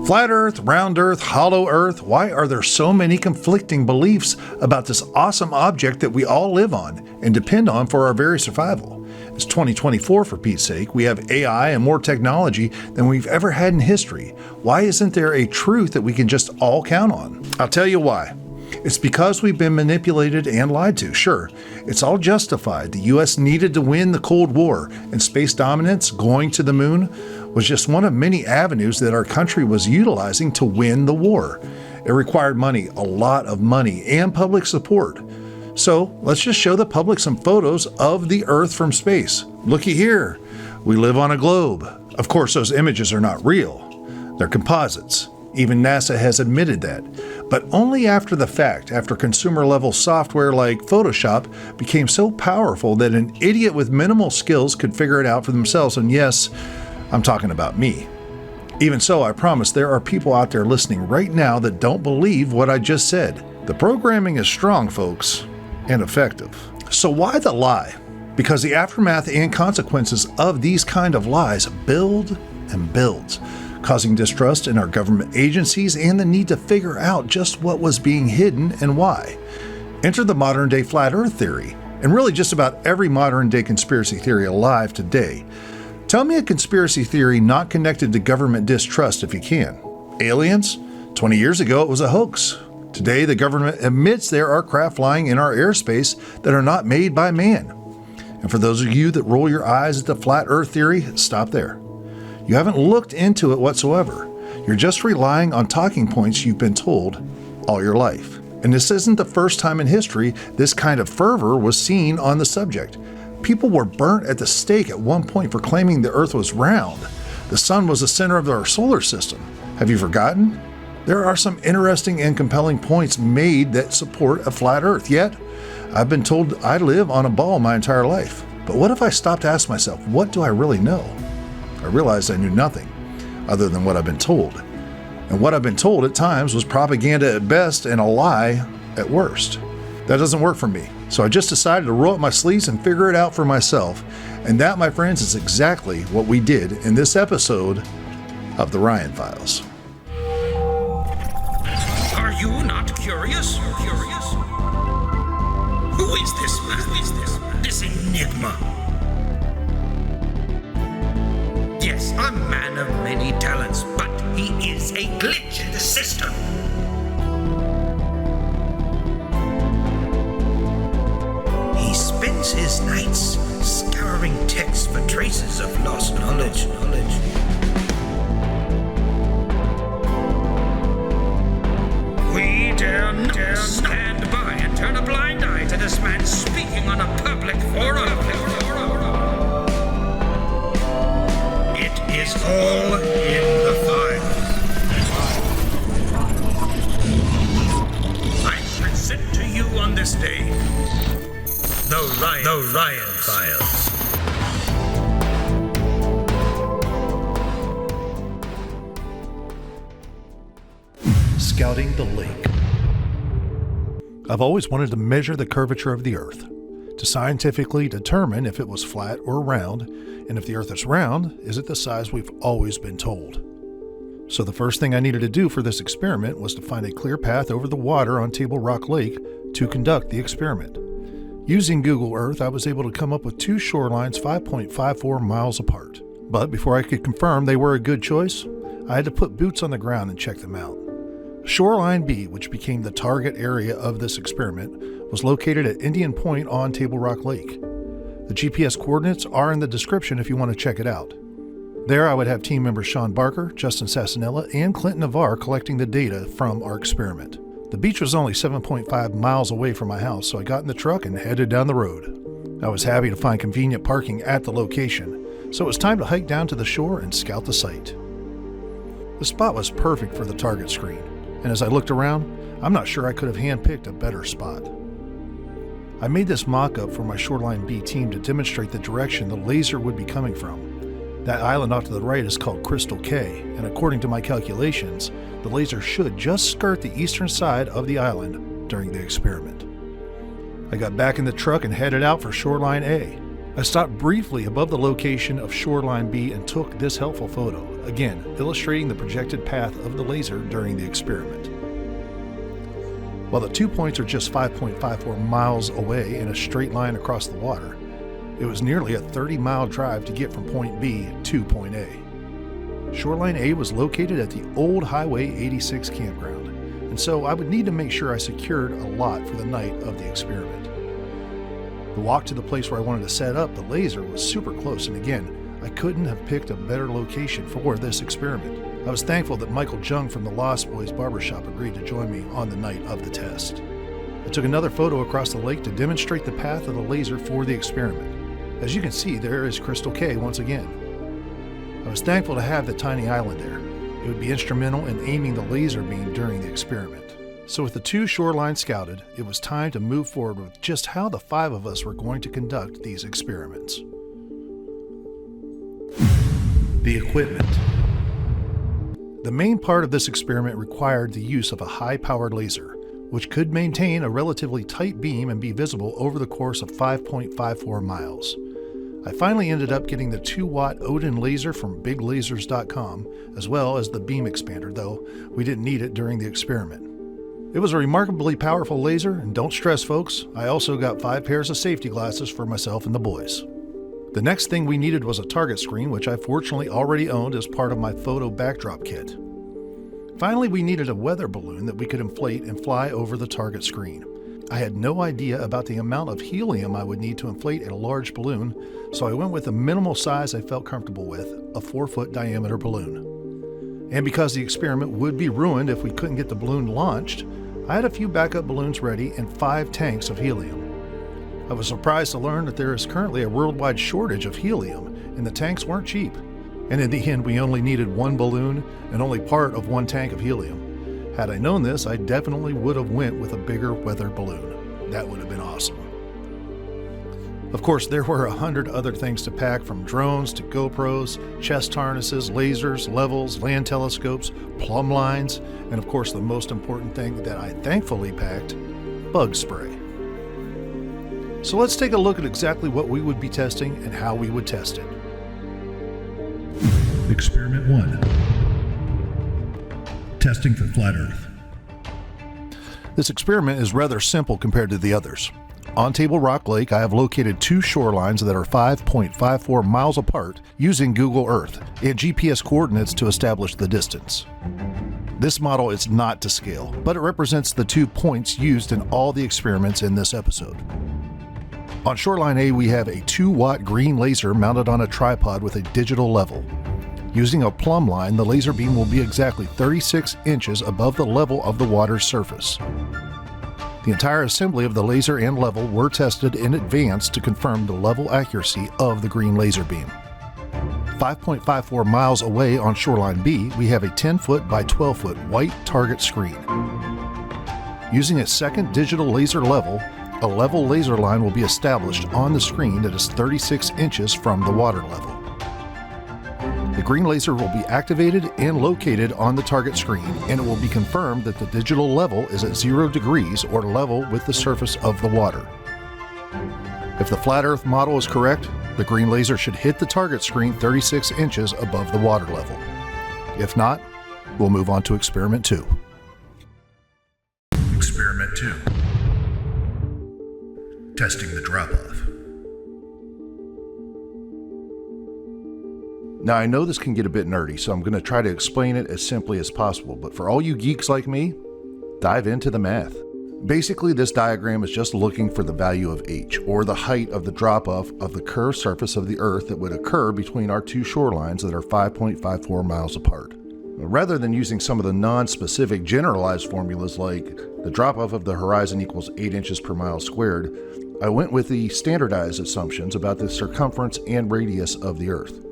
Flat Earth, round Earth, hollow Earth, why are there so many conflicting beliefs about this awesome object that we all live on and depend on for our very survival? It's 2024 for Pete's sake. We have AI and more technology than we've ever had in history. Why isn't there a truth that we can just all count on? I'll tell you why. It's because we've been manipulated and lied to. Sure, it's all justified. The U.S. needed to win the Cold War, and space dominance, going to the moon, was just one of many avenues that our country was utilizing to win the war. It required money, a lot of money, and public support. So let's just show the public some photos of the Earth from space. Looky here, we live on a globe. Of course, those images are not real. They're composites. Even NASA has admitted that. But only after the fact, after consumer-level software like Photoshop became so powerful that an idiot with minimal skills could figure it out for themselves. And yes, I'm talking about me. Even so, I promise there are people out there listening right now that don't believe what I just said. The programming is strong, folks, and effective. So why the lie? Because the aftermath and consequences of these kind of lies build and build, causing distrust in our government agencies and the need to figure out just what was being hidden and why. Enter the modern-day flat Earth theory, and really just about every modern-day conspiracy theory alive today. Tell me a conspiracy theory not connected to government distrust if you can. Aliens? 20 years ago it was a hoax. Today the government admits there are craft flying in our airspace that are not made by man. And for those of you that roll your eyes at the flat Earth theory, stop there. You haven't looked into it whatsoever. You're just relying on talking points you've been told all your life. And this isn't the first time in history this kind of fervor was seen on the subject. People were burnt at the stake at one point for claiming the Earth was round. The sun was the center of our solar system. Have you forgotten? There are some interesting and compelling points made that support a flat Earth, yet I've been told I live on a ball my entire life. But what if I stopped to ask myself, what do I really know? I realized I knew nothing other than what I've been told. And what I've been told at times was propaganda at best and a lie at worst. That doesn't work for me. So I just decided to roll up my sleeves and figure it out for myself. And that, my friends, is exactly what we did in this episode of the Ryan Files. Are you not curious? Who is this man? This enigma? Yes, a man of many talents, but he is a glitch in the system. He spends his nights scouring texts for traces of lost knowledge. We dare not stand by and turn a blind eye to this man speaking on a public forum. It is all in the file. I present to you on this day the Ryan Files. Scouting the lake. I've always wanted to measure the curvature of the Earth, to scientifically determine if it was flat or round, and if the Earth is round, is it the size we've always been told? So the first thing I needed to do for this experiment was to find a clear path over the water on Table Rock Lake to conduct the experiment. Using Google Earth, I was able to come up with two shorelines 5.54 miles apart. But before I could confirm they were a good choice, I had to put boots on the ground and check them out. Shoreline B, which became the target area of this experiment, was located at Indian Point on Table Rock Lake. The GPS coordinates are in the description if you want to check it out. There I would have team members Sean Barker, Justin Sassanella, and Clint Navarre collecting the data from our experiment. The beach was only 7.5 miles away from my house, so I got in the truck and headed down the road. I was happy to find convenient parking at the location, so it was time to hike down to the shore and scout the site. The spot was perfect for the target screen, and as I looked around, I'm not sure I could have handpicked a better spot. I made this mock-up for my Shoreline B team to demonstrate the direction the laser would be coming from. That island off to the right is called Crystal Cay, and according to my calculations, the laser should just skirt the eastern side of the island during the experiment. I got back in the truck and headed out for Shoreline A. I stopped briefly above the location of Shoreline B and took this helpful photo. again illustrating the projected path of the laser during the experiment. While the 2 points are just 5.54 miles away in a straight line across the water, it was nearly a 30-mile drive to get from point B to point A. Shoreline A was located at the old Highway 86 campground, and so I would need to make sure I secured a lot for the night of the experiment. The walk to the place where I wanted to set up the laser was super close, and again, I couldn't have picked a better location for this experiment. I was thankful that Michael Jung from the Lost Boys Barbershop agreed to join me on the night of the test. I took another photo across the lake to demonstrate the path of the laser for the experiment. As you can see, there is Crystal Cay once again. I was thankful to have the tiny island there. It would be instrumental in aiming the laser beam during the experiment. So with the 2 shorelines scouted, it was time to move forward with just how the 5 of us were going to conduct these experiments. The equipment. The main part of this experiment required the use of a high-powered laser, which could maintain a relatively tight beam and be visible over the course of 5.54 miles. I finally ended up getting the 2-watt Odin laser from biglasers.com, as well as the beam expander, though we didn't need it during the experiment. It was a remarkably powerful laser, and don't stress folks, I also got 5 pairs of safety glasses for myself and the boys. The next thing we needed was a target screen, which I fortunately already owned as part of my photo backdrop kit. Finally, we needed a weather balloon that we could inflate and fly over the target screen. I had no idea about the amount of helium I would need to inflate a large balloon, so I went with the minimal size I felt comfortable with, a 4-foot diameter balloon. And because the experiment would be ruined if we couldn't get the balloon launched, I had a few backup balloons ready and 5 tanks of helium. I was surprised to learn that there is currently a worldwide shortage of helium, and the tanks weren't cheap. And in the end, we only needed 1 balloon and only part of 1 tank of helium. Had I known this, I definitely would have went with a bigger weather balloon. That would have been awesome. Of course, there were 100 other things to pack, from drones to GoPros, chest harnesses, lasers, levels, land telescopes, plumb lines, and of course the most important thing that I thankfully packed, bug spray. So let's take a look at exactly what we would be testing and how we would test it. Experiment 1. Testing for flat Earth. This experiment is rather simple compared to the others. On Table Rock Lake, I have located 2 shorelines that are 5.54 miles apart using Google Earth and GPS coordinates to establish the distance. This model is not to scale, but it represents the 2 points used in all the experiments in this episode. On Shoreline A, we have a 2-watt green laser mounted on a tripod with a digital level. Using a plumb line, the laser beam will be exactly 36 inches above the level of the water's surface. The entire assembly of the laser and level were tested in advance to confirm the level accuracy of the green laser beam. 5.54 miles away on Shoreline B, we have a 10-foot by 12-foot white target screen. Using a second digital laser level, a level laser line will be established on the screen that is 36 inches from the water level. The green laser will be activated and located on the target screen, and it will be confirmed that the digital level is at 0 degrees or level with the surface of the water. If the flat Earth model is correct, the green laser should hit the target screen 36 inches above the water level. If not, we'll move on to Experiment 2. Experiment 2. Testing the drop-off. Now, I know this can get a bit nerdy, so I'm going to try to explain it as simply as possible, but for all you geeks like me, dive into the math. Basically, this diagram is just looking for the value of h, or the height of the drop-off of the curved surface of the Earth that would occur between our 2 shorelines that are 5.54 miles apart. Rather than using some of the non-specific generalized formulas like the drop-off of the horizon equals 8 inches per mile squared, I went with the standardized assumptions about the circumference and radius of the Earth.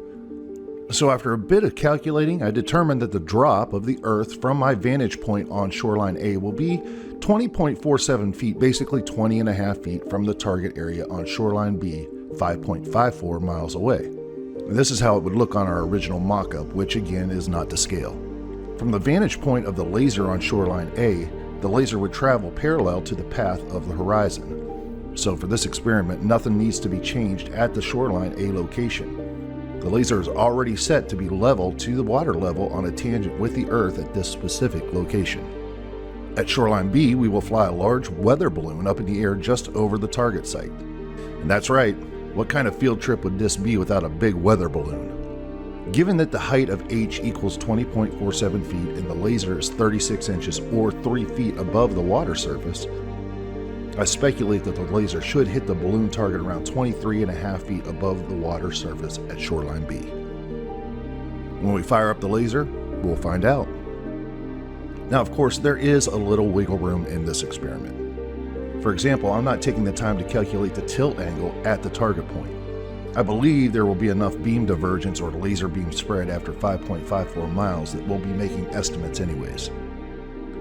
So after a bit of calculating, I determined that the drop of the Earth from my vantage point on Shoreline A will be 20.47 feet, basically 20.5 feet from the target area on Shoreline B, 5.54 miles away. And this is how it would look on our original mock-up, which again is not to scale. From the vantage point of the laser on Shoreline A, the laser would travel parallel to the path of the horizon. So for this experiment, nothing needs to be changed at the Shoreline A location. The laser is already set to be level to the water level on a tangent with the Earth at this specific location. At Shoreline B, we will fly a large weather balloon up in the air just over the target site. And that's right, what kind of field trip would this be without a big weather balloon? Given that the height of H equals 20.47 feet and the laser is 36 inches or 3 feet above the water surface, I speculate that the laser should hit the balloon target around 23.5 feet above the water surface at Shoreline B. When we fire up the laser, we'll find out. Now, of course, there is a little wiggle room in this experiment. For example, I'm not taking the time to calculate the tilt angle at the target point. I believe there will be enough beam divergence or laser beam spread after 5.54 miles that we'll be making estimates anyways.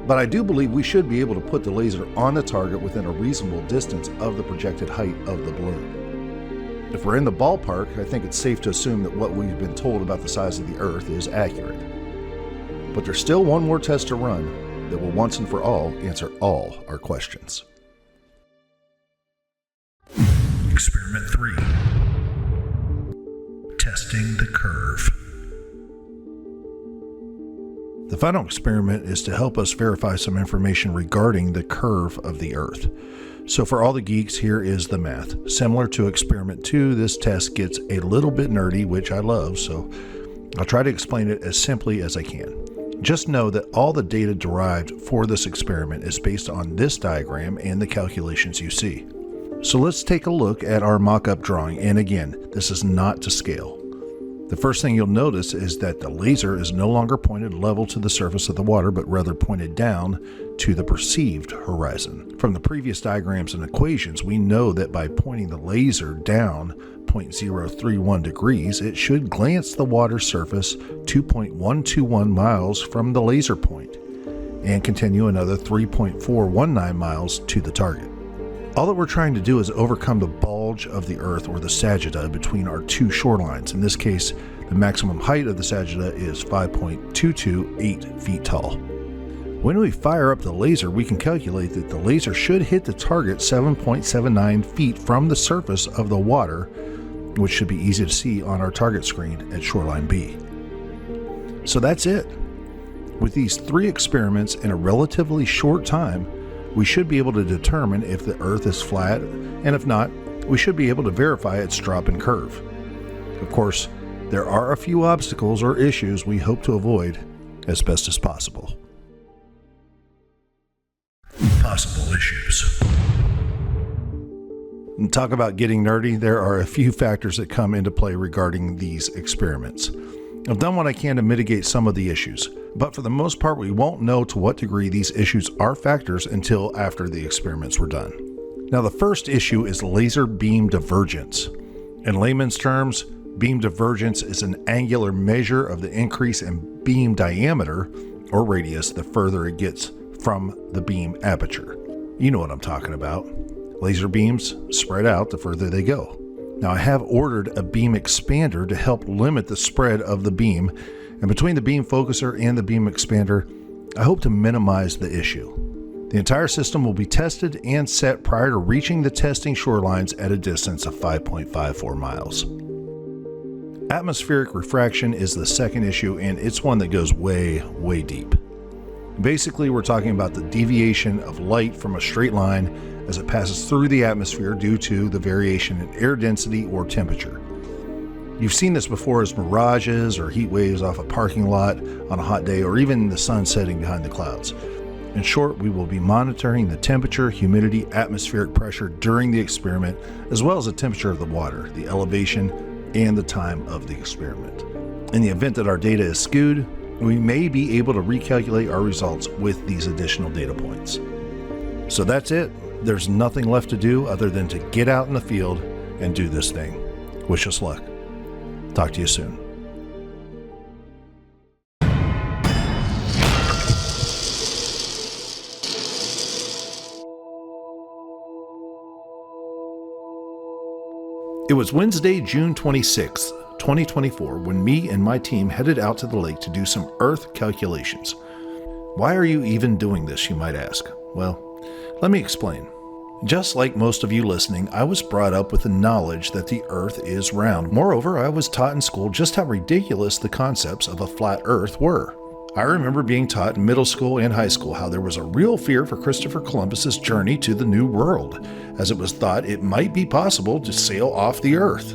But I do believe we should be able to put the laser on the target within a reasonable distance of the projected height of the balloon. If we're in the ballpark, I think it's safe to assume that what we've been told about the size of the Earth is accurate. But there's still one more test to run that will once and for all answer all our questions. Experiment 3. Testing the curve. The final experiment is to help us verify some information regarding the curve of the Earth. So for all the geeks, here is the math. Similar to experiment 2, this test gets a little bit nerdy, which I love, so I'll try to explain it as simply as I can. Just know that all the data derived for this experiment is based on this diagram and the calculations you see. So let's take a look at our mock-up drawing, and again, this is not to scale. The first thing you'll notice is that the laser is no longer pointed level to the surface of the water, but rather pointed down to the perceived horizon. From the previous diagrams and equations, we know that by pointing the laser down 0.031 degrees, it should glance the water surface 2.121 miles from the laser point and continue another 3.419 miles to the target. All that we're trying to do is overcome the bulge of the Earth, or the sagitta, between our two shorelines. In this case, the maximum height of the sagitta is 5.228 feet tall. When we fire up the laser, we can calculate that the laser should hit the target 7.79 feet from the surface of the water, which should be easy to see on our target screen at Shoreline B. So that's it. With these 3 experiments in a relatively short time, we should be able to determine if the Earth is flat, and if not, we should be able to verify its drop and curve. Of course, there are a few obstacles or issues we hope to avoid as best as possible. Possible issues. And talk about getting nerdy, there are a few factors that come into play regarding these experiments. I've done what I can to mitigate some of the issues, but for the most part, we won't know to what degree these issues are factors until after the experiments were done. Now, the first issue is laser beam divergence. In layman's terms, beam divergence is an angular measure of the increase in beam diameter, or radius, the further it gets from the beam aperture. You know what I'm talking about. Laser beams spread out the further they go. Now, I have ordered a beam expander to help limit the spread of the beam, and between the beam focuser and the beam expander, I hope to minimize the issue. The entire system will be tested and set prior to reaching the testing shorelines at a distance of 5.54 miles. Atmospheric refraction is the second issue, and it's one that goes way, way deep. Basically, we're talking about the deviation of light from a straight line as it passes through the atmosphere due to the variation in air density or temperature. You've seen this before as mirages or heat waves off a parking lot on a hot day, or even the sun setting behind the clouds. In short, we will be monitoring the temperature, humidity, atmospheric pressure during the experiment, as well as the temperature of the water, the elevation, and the time of the experiment. In the event that our data is skewed, we may be able to recalculate our results with these additional data points. So that's it. There's nothing left to do other than to get out in the field and do this thing. Wish us luck. Talk to you soon. It was Wednesday, June 26th, 2024, when me and my team headed out to the lake to do some Earth calculations. Why are you even doing this, you might ask? Well, let me explain. Just like most of you listening, I was brought up with the knowledge that the Earth is round. Moreover, I was taught in school just how ridiculous the concepts of a flat Earth were. I remember being taught in middle school and high school how there was a real fear for Christopher Columbus's journey to the New World, as it was thought it might be possible to sail off the Earth.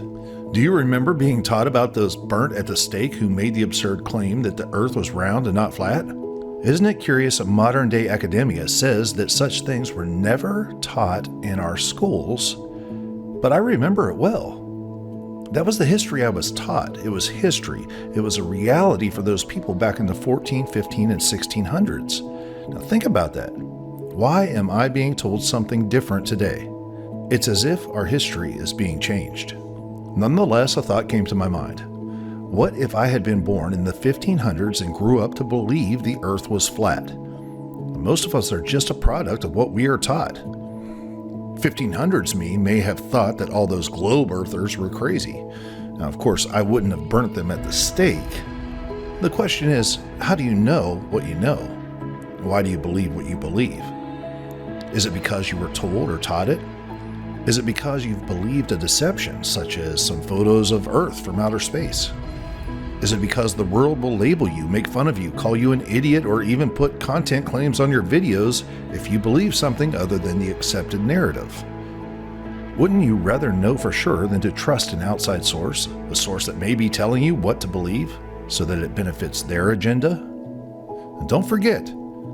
Do you remember being taught about those burnt at the stake who made the absurd claim that the Earth was round and not flat? Isn't it curious that modern-day academia says that such things were never taught in our schools, but I remember it well. That was the history I was taught. It was history. It was a reality for those people back in the 14, 15, and 1600s. Now think about that. Why am I being told something different today? It's as if our history is being changed. Nonetheless, a thought came to my mind. What if I had been born in the 1500s and grew up to believe the Earth was flat? Most of us are just a product of what we are taught. 1500s me may have thought that all those globe earthers were crazy. Now, of course, I wouldn't have burnt them at the stake. The question is, how do you know what you know? Why do you believe what you believe? Is it because you were told or taught it? Is it because you've believed a deception, such as some photos of Earth from outer space? Is it because the world will label you, make fun of you, call you an idiot, or even put content claims on your videos if you believe something other than the accepted narrative? Wouldn't you rather know for sure than to trust an outside source, a source that may be telling you what to believe, so that it benefits their agenda? And don't forget,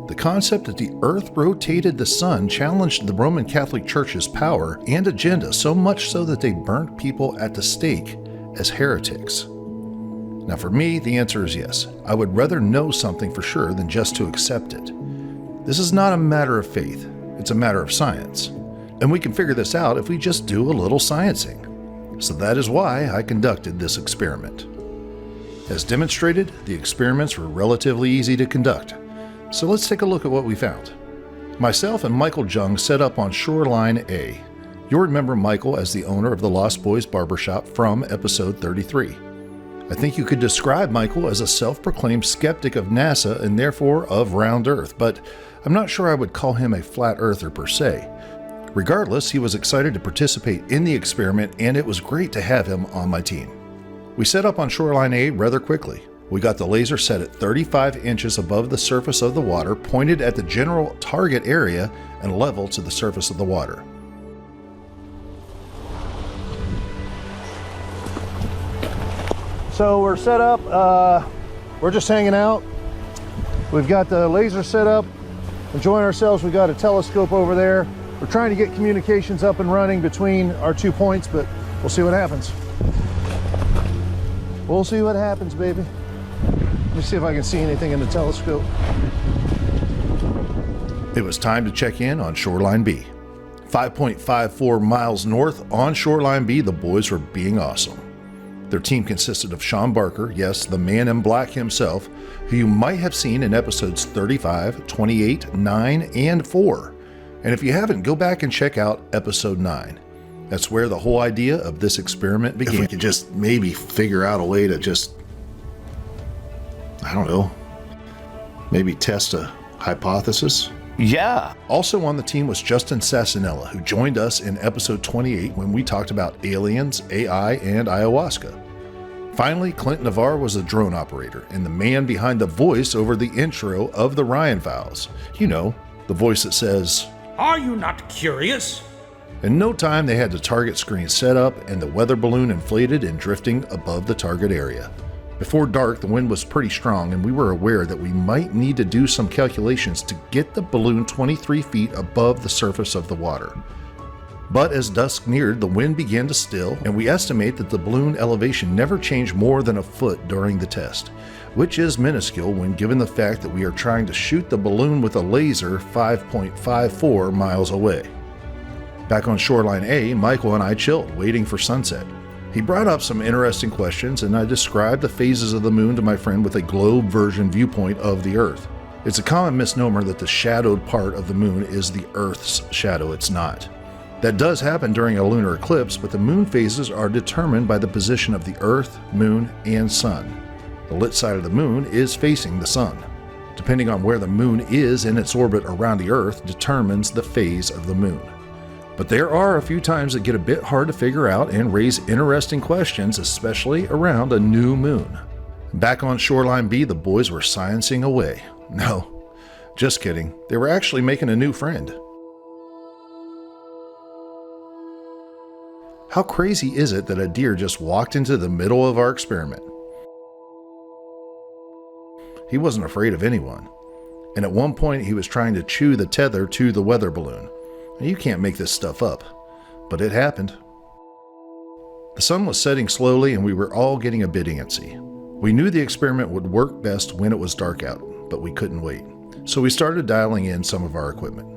the concept that the Earth rotated the sun challenged the Roman Catholic Church's power and agenda so much so that they burnt people at the stake as heretics. Now for me, the answer is yes. I would rather know something for sure than just to accept it. This is not a matter of faith, it's a matter of science. And we can figure this out if we just do a little sciencing. So that is why I conducted this experiment. As demonstrated, the experiments were relatively easy to conduct. So let's take a look at what we found. Myself and Michael Jung set up on Shoreline A. You'll remember Michael as the owner of the Lost Boys Barbershop from episode 33. I think you could describe Michael as a self-proclaimed skeptic of NASA and therefore of round Earth, but I'm not sure I would call him a flat earther per se. Regardless, he was excited to participate in the experiment, and it was great to have him on my team. We set up on Shoreline A rather quickly. We got the laser set at 35 inches above the surface of the water, pointed at the general target area and level to the surface of the water. So we're set up, we're just hanging out. We've got the laser set up, enjoying ourselves. We've got a telescope over there. We're trying to get communications up and running between our 2 points, but we'll see what happens. We'll see what happens, baby. Let me see if I can see anything in the telescope. It was time to check in on Shoreline B. 5.54 miles north on Shoreline B, the boys were being awesome. Their team consisted of Sean Barker, yes, the man in black himself, who you might have seen in episodes 35, 28, 9, and 4. And if you haven't, go back and check out episode 9. That's where the whole idea of this experiment began. If we could just maybe figure out a way to just, I don't know, maybe test a hypothesis. Yeah. Also on the team was Justin Sassanella, who joined us in episode 28 when we talked about aliens, AI, and ayahuasca. Finally, Clint Navarre was the drone operator and the man behind the voice over the intro of the Ryan Files. You know, the voice that says, Are you not curious? In no time, they had the target screen set up and the weather balloon inflated and drifting above the target area. Before dark, the wind was pretty strong, and we were aware that we might need to do some calculations to get the balloon 23 feet above the surface of the water. But as dusk neared, the wind began to still, and we estimate that the balloon elevation never changed more than a foot during the test, which is minuscule when given the fact that we are trying to shoot the balloon with a laser 5.54 miles away. Back on Shoreline A, Michael and I chilled, waiting for sunset. He brought up some interesting questions, and I described the phases of the moon to my friend with a globe version viewpoint of the Earth. It's a common misnomer that the shadowed part of the moon is the Earth's shadow. It's not. That does happen during a lunar eclipse, but the moon phases are determined by the position of the Earth, moon, and sun. The lit side of the moon is facing the sun. Depending on where the moon is in its orbit around the Earth determines the phase of the moon. But there are a few times that get a bit hard to figure out and raise interesting questions, especially around a new moon. Back on Shoreline B, the boys were sciencing away. No, just kidding. They were actually making a new friend. How crazy is it that a deer just walked into the middle of our experiment? He wasn't afraid of anyone. And at one point he was trying to chew the tether to the weather balloon. You can't make this stuff up, but it happened. The sun was setting slowly and we were all getting a bit antsy. We knew the experiment would work best when it was dark out, but we couldn't wait. So we started dialing in some of our equipment.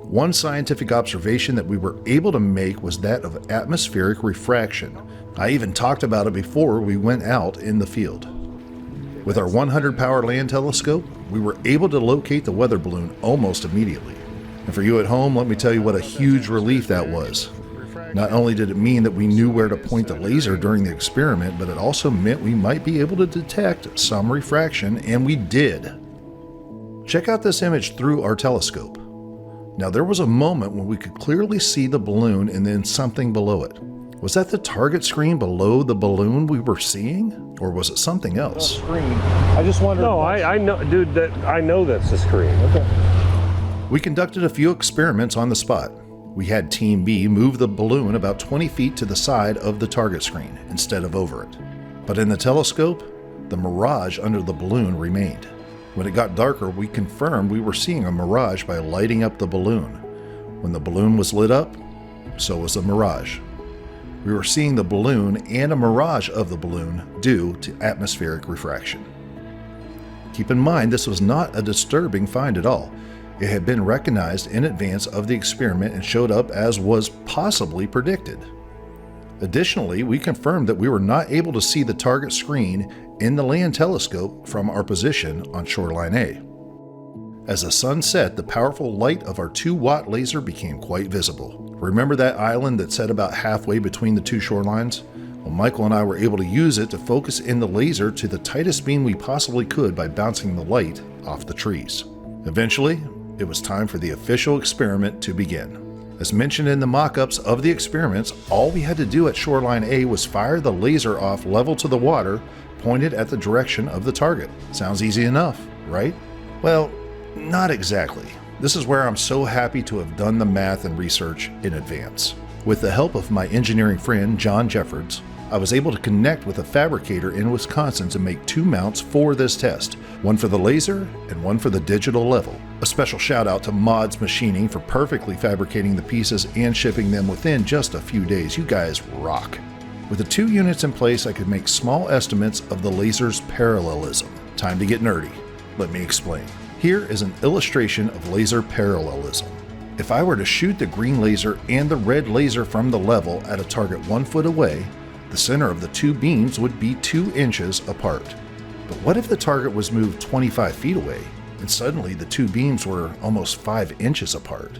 One scientific observation that we were able to make was that of atmospheric refraction. I even talked about it before we went out in the field. With our 100 power land telescope, we were able to locate the weather balloon almost immediately. And for you at home, let me tell you what a huge relief that was. Not only did it mean that we knew where to point the laser during the experiment, but it also meant we might be able to detect some refraction, and we did. Check out this image through our telescope. Now there was a moment when we could clearly see the balloon and then something below it. Was that the target screen below the balloon we were seeing? Or was it something else? Screen. I just wondered. No, I know, dude, I know that's the screen. Okay. We conducted a few experiments on the spot. We had Team B move the balloon about 20 feet to the side of the target screen instead of over it. But in the telescope, the mirage under the balloon remained. When it got darker, we confirmed we were seeing a mirage by lighting up the balloon. When the balloon was lit up, so was the mirage. We were seeing the balloon and a mirage of the balloon due to atmospheric refraction. Keep in mind, this was not a disturbing find at all. It had been recognized in advance of the experiment and showed up as was possibly predicted. Additionally, we confirmed that we were not able to see the target screen in the land telescope from our position on Shoreline A. As the sun set, the powerful light of our 2-watt laser became quite visible. Remember that island that sat about halfway between the two shorelines? Well, Michael and I were able to use it to focus in the laser to the tightest beam we possibly could by bouncing the light off the trees. Eventually, it was time for the official experiment to begin. As mentioned in the mock-ups of the experiments, all we had to do at Shoreline A was fire the laser off level to the water, pointed at the direction of the target. Sounds easy enough, right? Well, not exactly. This is where I'm so happy to have done the math and research in advance. With the help of my engineering friend, John Jeffords, I was able to connect with a fabricator in Wisconsin to make 2 mounts for this test, one for the laser and one for the digital level. A special shout out to Mods Machining for perfectly fabricating the pieces and shipping them within just a few days. You guys rock. With the 2 units in place, I could make small estimates of the laser's parallelism. Time to get nerdy. Let me explain. Here is an illustration of laser parallelism. If I were to shoot the green laser and the red laser from the level at a target 1 foot away, the center of the 2 beams would be 2 inches apart. But what if the target was moved 25 feet away and suddenly the 2 beams were almost 5 inches apart?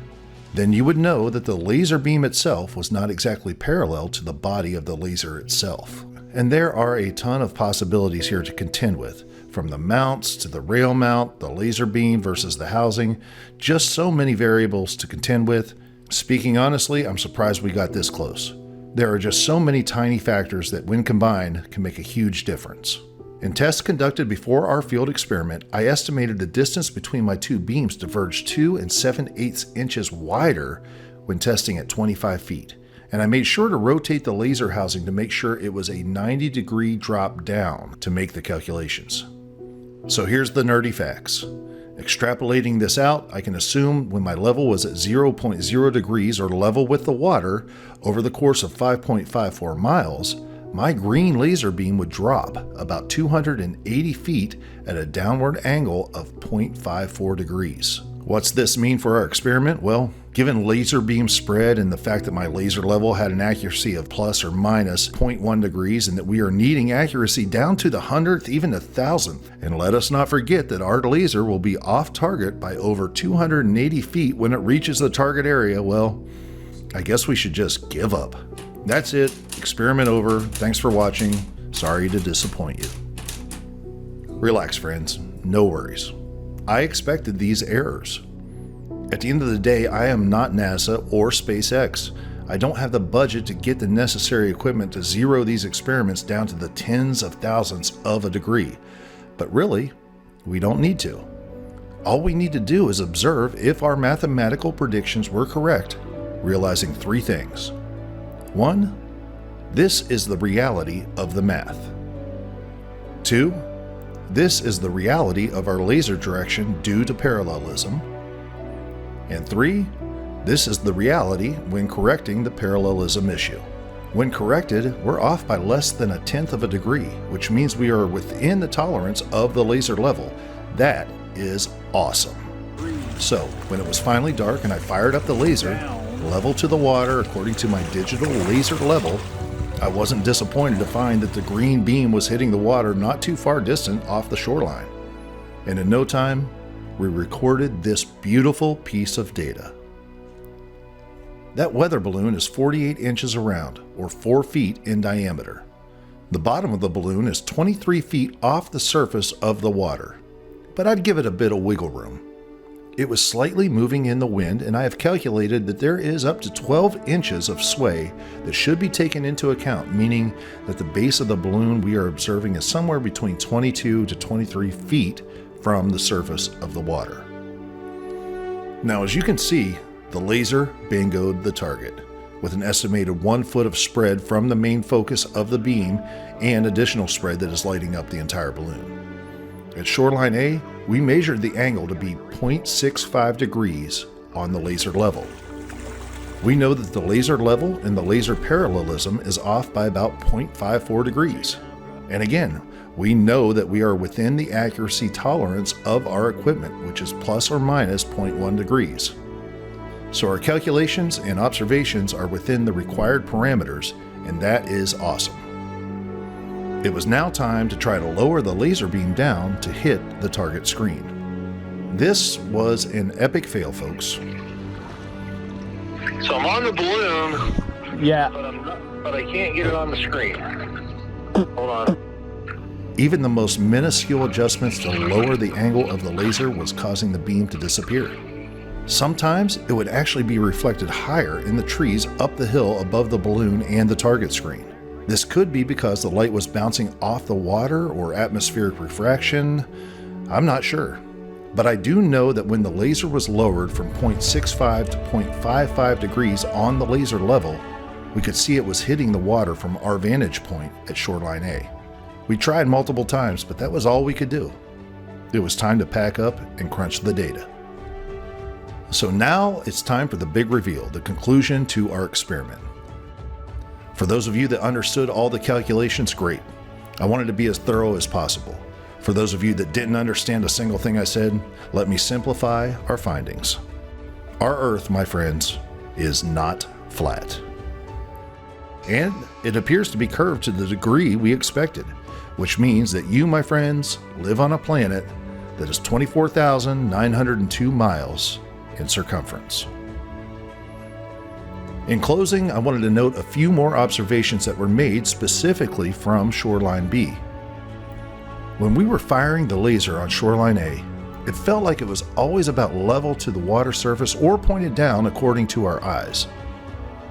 Then you would know that the laser beam itself was not exactly parallel to the body of the laser itself. And there are a ton of possibilities here to contend with, from the mounts to the rail mount, the laser beam versus the housing, just so many variables to contend with. Speaking honestly, I'm surprised we got this close. There are just so many tiny factors that when combined can make a huge difference. In tests conducted before our field experiment, I estimated the distance between my 2 beams diverged 2 7/8 inches wider when testing at 25 feet, and I made sure to rotate the laser housing to make sure it was a 90-degree drop down to make the calculations. So here's the nerdy facts. Extrapolating this out, I can assume when my level was at 0.0 degrees or level with the water over the course of 5.54 miles, my green laser beam would drop about 280 feet at a downward angle of 0.54 degrees. What's this mean for our experiment? Well, given laser beam spread and the fact that my laser level had an accuracy of plus or minus 0.1 degrees and that we are needing accuracy down to the 100th, even the 1000th. And let us not forget that our laser will be off target by over 280 feet when it reaches the target area. Well, I guess we should just give up. That's it. Experiment over. Thanks for watching. Sorry to disappoint you. Relax, friends. No worries. I expected these errors. At the end of the day, I am not NASA or SpaceX. I don't have the budget to get the necessary equipment to zero these experiments down to the tens of thousands of a degree. But really, we don't need to. All we need to do is observe if our mathematical predictions were correct, realizing 3 things. 1, this is the reality of the math. 2, this is the reality of our laser direction due to parallelism. And 3, this is the reality when correcting the parallelism issue. When corrected, we're off by less than 1/10 of a degree, which means we are within the tolerance of the laser level. That is awesome. So, when it was finally dark and I fired up the laser, level to the water according to my digital laser level, I wasn't disappointed to find that the green beam was hitting the water not too far distant off the shoreline. And in no time, we recorded this beautiful piece of data. That weather balloon is 48 inches around, or 4 feet in diameter. The bottom of the balloon is 23 feet off the surface of the water, but I'd give it a bit of wiggle room. It was slightly moving in the wind, and I have calculated that there is up to 12 inches of sway that should be taken into account, meaning that the base of the balloon we are observing is somewhere between 22 to 23 feet from the surface of the water. Now, as you can see, the laser bingoed the target, with an estimated 1 foot of spread from the main focus of the beam and additional spread that is lighting up the entire balloon. At shoreline A, we measured the angle to be 0.65 degrees on the laser level. We know that the laser level and the laser parallelism is off by about 0.54 degrees. And again, we know that we are within the accuracy tolerance of our equipment, which is plus or minus 0.1 degrees. So our calculations and observations are within the required parameters, and that is awesome. It was now time to try to lower the laser beam down to hit the target screen. This was an epic fail, folks. So I'm on the balloon, Yeah. but I can't get it on the screen. Hold on. Even the most minuscule adjustments to lower the angle of the laser was causing the beam to disappear. Sometimes it would actually be reflected higher in the trees up the hill above the balloon and the target screen. This could be because the light was bouncing off the water or atmospheric refraction. I'm not sure. But I do know that when the laser was lowered from 0.65 to 0.55 degrees on the laser level, we could see it was hitting the water from our vantage point at shoreline A. We tried multiple times, but that was all we could do. It was time to pack up and crunch the data. So now it's time for the big reveal, the conclusion to our experiment. For those of you that understood all the calculations, great. I wanted to be as thorough as possible. For those of you that didn't understand a single thing I said, let me simplify our findings. Our Earth, my friends, is not flat. And it appears to be curved to the degree we expected, which means that you, my friends, live on a planet that is 24,902 miles in circumference. In closing, I wanted to note a few more observations that were made specifically from shoreline B. When we were firing the laser on shoreline A, it felt like it was always about level to the water surface or pointed down according to our eyes.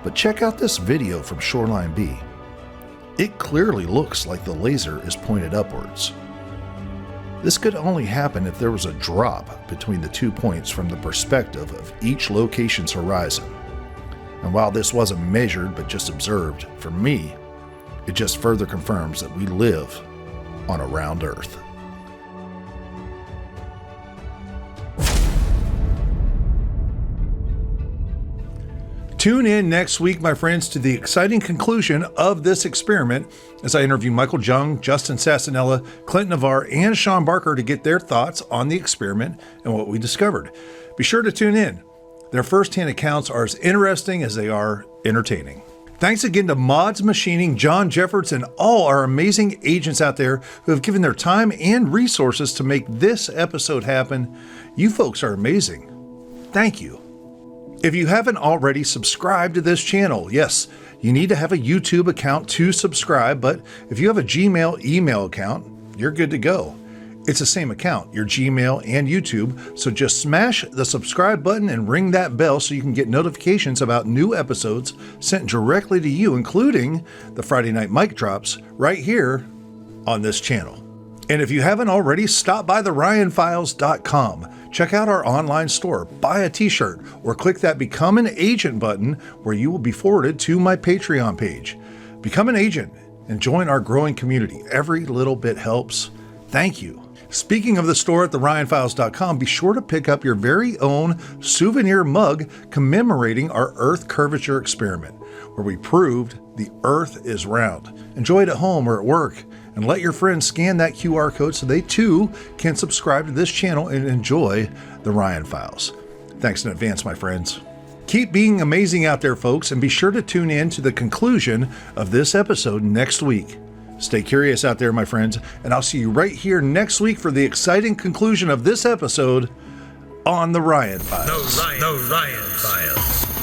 But check out this video from shoreline B. It clearly looks like the laser is pointed upwards. This could only happen if there was a drop between the 2 points from the perspective of each location's horizon. And while this wasn't measured but just observed, for me, it just further confirms that we live on a round Earth. Tune in next week, my friends, to the exciting conclusion of this experiment as I interview Michael Jung, Justin Sassanella, Clint Navarre, and Sean Barker to get their thoughts on the experiment and what we discovered. Be sure to tune in. Their first-hand accounts are as interesting as they are entertaining. Thanks again to Mods Machining, John Jeffords, and all our amazing agents out there who have given their time and resources to make this episode happen. You folks are amazing. Thank you. If you haven't already subscribed to this channel, yes, you need to have a YouTube account to subscribe, but if you have a Gmail email account, you're good to go. It's the same account, your Gmail and YouTube, so just smash the subscribe button and ring that bell so you can get notifications about new episodes sent directly to you, including the Friday Night Mic Drops right here on this channel. And if you haven't already, stop by theryanfiles.com. Check out our online store, buy a t-shirt, or click that Become an Agent button where you will be forwarded to my Patreon page. Become an agent and join our growing community. Every little bit helps. Thank you. Speaking of the store at theryanfiles.com, be sure to pick up your very own souvenir mug commemorating our Earth curvature experiment, where we proved the Earth is round. Enjoy it at home or at work, and let your friends scan that QR code so they too can subscribe to this channel and enjoy the Ryan Files. Thanks in advance, my friends. Keep being amazing out there, folks, and be sure to tune in to the conclusion of this episode next week. Stay curious out there, my friends, and I'll see you right here next week for the exciting conclusion of this episode on the Ryan Files. The Ryan Files.